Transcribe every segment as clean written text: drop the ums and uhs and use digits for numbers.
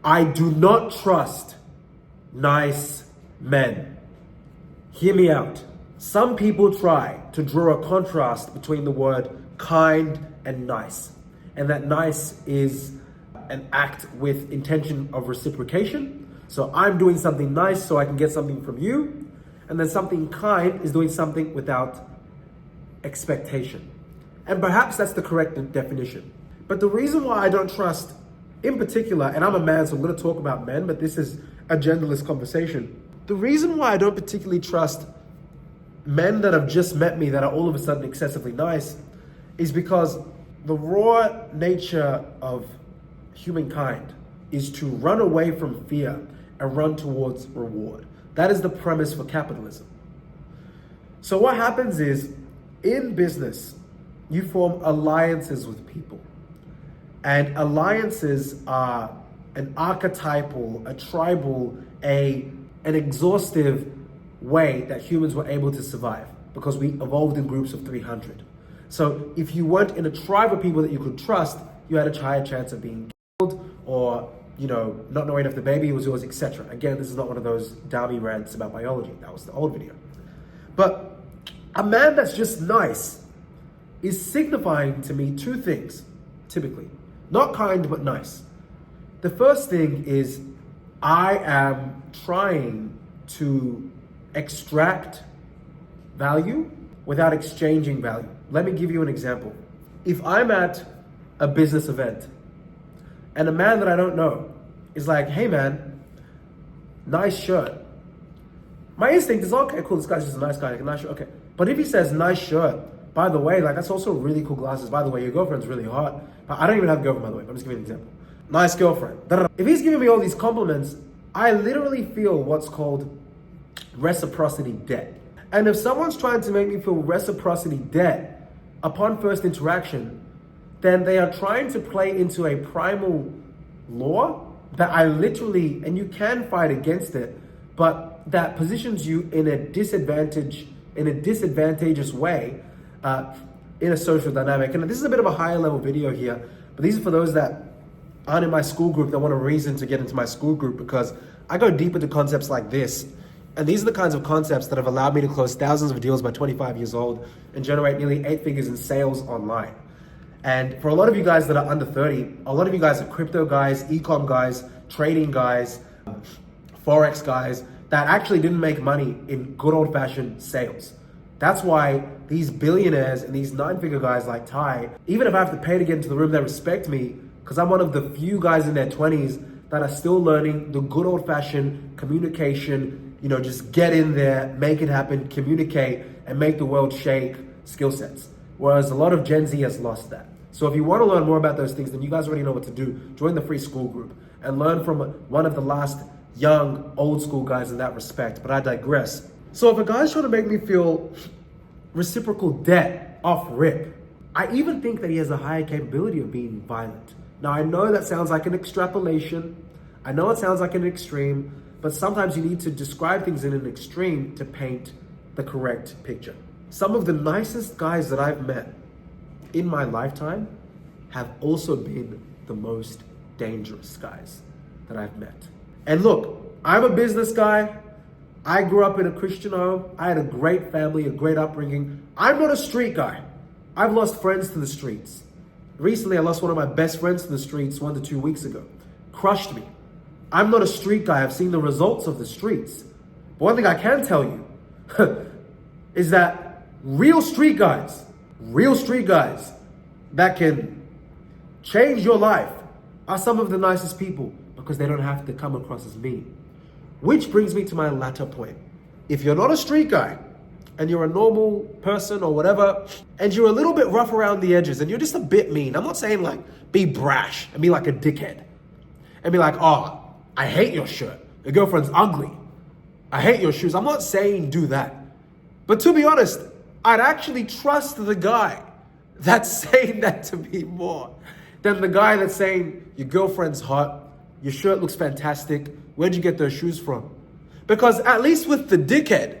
I do not trust nice men. Hear me out. Some people try to draw a contrast between the word kind and nice, and that nice is an act with intention of reciprocation. So I'm doing something nice so I can get something from you, and then something kind is doing something without expectation. And perhaps that's the correct definition. But the reason why I don't trust, in particular, and I'm a man, so I'm going to talk about men, but this is a genderless conversation. The reason why I don't particularly trust men that have just met me that are all of a sudden excessively nice is because the raw nature of humankind is to run away from fear and run towards reward. That is the premise for capitalism. So what happens is, in business, you form alliances with people. And alliances are an archetypal, a tribal, an exhaustive way that humans were able to survive because we evolved in groups of 300. So if you weren't in a tribe of people that you could trust, you had a higher chance of being killed or, not knowing if the baby was yours, etc. Again, this is not one of those Darby rants about biology. That was the old video. But a man that's just nice is signifying to me two things, typically. Not kind, but nice. The first thing is I am trying to extract value without exchanging value. Let me give you an example. If I'm at a business event and a man that I don't know is like, hey man, nice shirt. My instinct is, okay, cool, this guy's just a nice guy, like a nice shirt, okay. But if he says nice shirt, by the way, that's also really cool glasses. By the way, your girlfriend's really hot. I don't even have a girlfriend, by the way, but I'm just giving you an example. Nice girlfriend. If he's giving me all these compliments, I literally feel what's called reciprocity debt. And if someone's trying to make me feel reciprocity debt upon first interaction, then they are trying to play into a primal law that I literally, and you can fight against it, but that positions you in a disadvantageous way in a social dynamic. And this is a bit of a higher level video here, but these are for those that aren't in my school group that want a reason to get into my school group, because I go deep into concepts like this. And these are the kinds of concepts that have allowed me to close thousands of deals by 25 years old and generate nearly 8 figures in sales online. And for a lot of you guys that are under 30, a lot of you guys are crypto guys, e-com guys, trading guys, Forex guys that actually didn't make money in good old fashioned sales. That's why these billionaires and these 9-figure guys like Ty, even if I have to pay to get into the room, they respect me because I'm one of the few guys in their 20s that are still learning the good old fashioned communication, just get in there, make it happen, communicate, and make the world shake skill sets. Whereas a lot of Gen Z has lost that. So if you want to learn more about those things, then you guys already know what to do. Join the free Skool group and learn from one of the last young, old school guys in that respect. But I digress. So if a guy's trying to make me feel reciprocal debt off rip, I even think that he has a higher capability of being violent. Now, I know that sounds like an extrapolation. I know it sounds like an extreme, but sometimes you need to describe things in an extreme to paint the correct picture. Some of the nicest guys that I've met in my lifetime have also been the most dangerous guys that I've met. And look, I'm a business guy. I grew up in a Christian home. I had a great family, a great upbringing. I'm not a street guy. I've lost friends to the streets. Recently, I lost one of my best friends to the streets 1 to 2 weeks ago. Crushed me. I'm not a street guy. I've seen the results of the streets. But one thing I can tell you is that real street guys that can change your life are some of the nicest people because they don't have to come across as mean. Which brings me to my latter point. If you're not a street guy and you're a normal person or whatever, and you're a little bit rough around the edges and you're just a bit mean, I'm not saying be brash and be like a dickhead and be like, oh, I hate your shirt. Your girlfriend's ugly. I hate your shoes. I'm not saying do that. But to be honest, I'd actually trust the guy that's saying that to me more than the guy that's saying your girlfriend's hot, your shirt looks fantastic, where'd you get those shoes from? Because at least with the dickhead,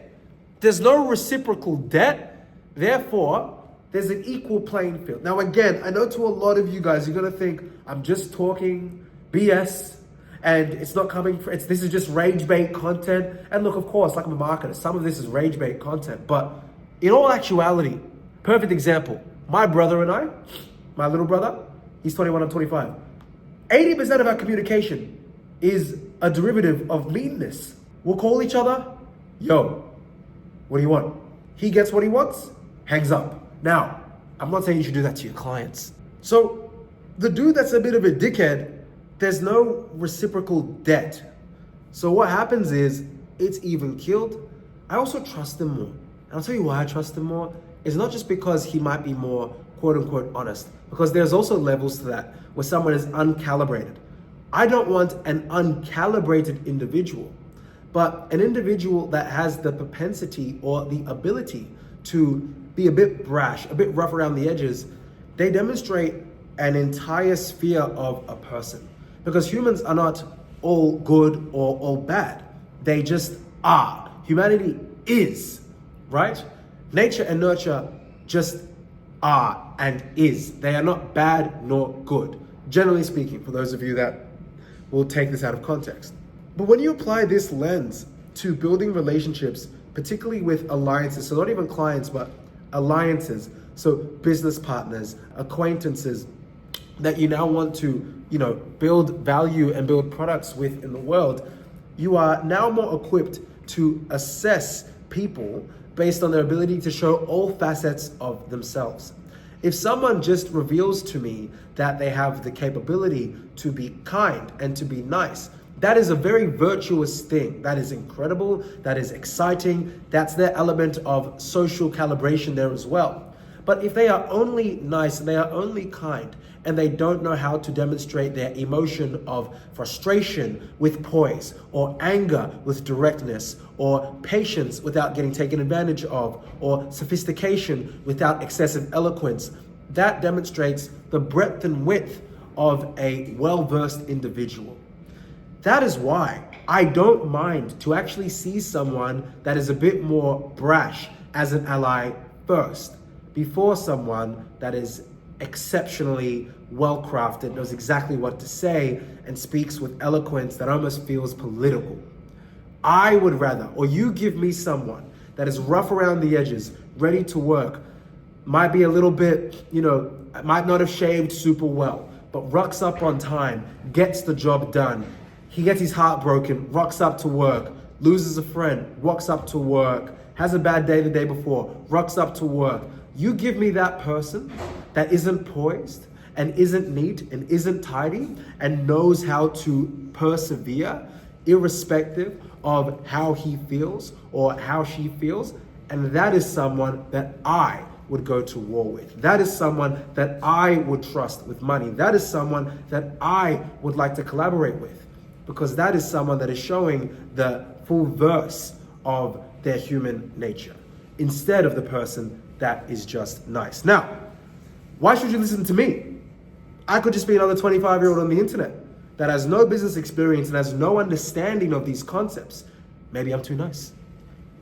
there's no reciprocal debt, therefore there's an equal playing field. Now again, I know to a lot of you guys, you're gonna think I'm just talking BS and it's not coming, this is just rage bait content. And look, of course, like I'm a marketer, some of this is rage bait content, but in all actuality, perfect example, my brother and I, my little brother, he's 21, I'm 25. 80% of our communication is a derivative of meanness. We'll call each other, yo, what do you want? He gets what he wants, hangs up. Now, I'm not saying you should do that to your clients. So the dude that's a bit of a dickhead, there's no reciprocal debt. So what happens is it's even killed. I also trust him more. And I'll tell you why I trust him more. It's not just because he might be more quote unquote honest, because there's also levels to that where someone is uncalibrated. I don't want an uncalibrated individual, but an individual that has the propensity or the ability to be a bit brash, a bit rough around the edges. They demonstrate an entire sphere of a person, because humans are not all good or all bad. They just are. Humanity is, right? Nature and nurture just are and is. They are not bad nor good, generally speaking, for those of you that will take this out of context. But when you apply this lens to building relationships, particularly with alliances, so not even clients, but alliances, so business partners, acquaintances that you now want to, build value and build products with in the world, you are now more equipped to assess people based on their ability to show all facets of themselves. If someone just reveals to me that they have the capability to be kind and to be nice, that is a very virtuous thing. That is incredible. That is exciting. That's their element of social calibration there as well. But if they are only nice and they are only kind and they don't know how to demonstrate their emotion of frustration with poise, or anger with directness, or patience without getting taken advantage of, or sophistication without excessive eloquence, that demonstrates the breadth and width of a well-versed individual. That is why I don't mind to actually see someone that is a bit more brash as an ally first, before someone that is exceptionally well-crafted, knows exactly what to say, and speaks with eloquence that almost feels political. I would rather, or you give me someone that is rough around the edges, ready to work, might be a little bit, might not have shaved super well, but rocks up on time, gets the job done. He gets his heart broken, rocks up to work, loses a friend, rocks up to work, has a bad day the day before, rocks up to work. You give me that person that isn't poised and isn't neat and isn't tidy and knows how to persevere irrespective of how he feels or how she feels, and that is someone that I would go to war with. That is someone that I would trust with money. That is someone that I would like to collaborate with, because that is someone that is showing the full verse of their human nature, instead of the person that is just nice. Now, why should you listen to me? I could just be another 25-year-old on the internet that has no business experience and has no understanding of these concepts. Maybe I'm too nice.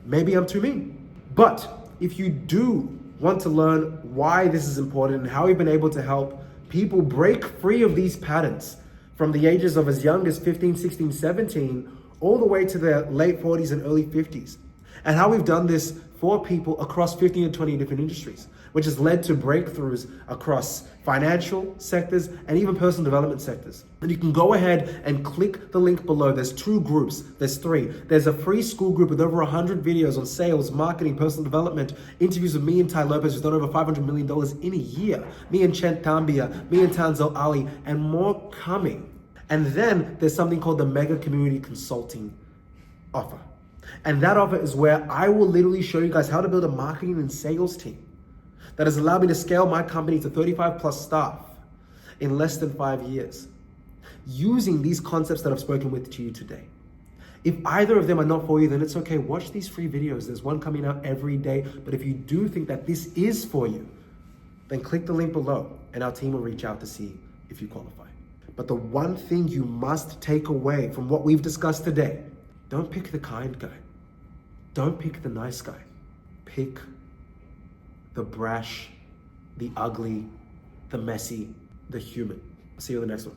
Maybe I'm too mean. But if you do want to learn why this is important and how we've been able to help people break free of these patterns from the ages of as young as 15, 16, 17, all the way to their late 40s and early 50s, and how we've done this for people across 15 to 20 different industries, which has led to breakthroughs across financial sectors and even personal development sectors. And you can go ahead and click the link below. There's 2 groups, there's 3. There's a free Skool group with over 100 videos on sales, marketing, personal development, interviews with me and Ty Lopez, who's done over $500 million in a year, me and Chen Thambia, me and Tanzel Ali, and more coming. And then there's something called the Mega Community Consulting offer. And that offer is where I will literally show you guys how to build a marketing and sales team that has allowed me to scale my company to 35 plus staff in less than 5 years, using these concepts that I've spoken with to you today. If either of them are not for you, then it's okay. Watch these free videos. There's one coming out every day. But if you do think that this is for you, then click the link below and our team will reach out to see if you qualify. But the one thing you must take away from what we've discussed today, don't pick the kind guy. Don't pick the nice guy. Pick the brash, the ugly, the messy, the human. See you in the next one.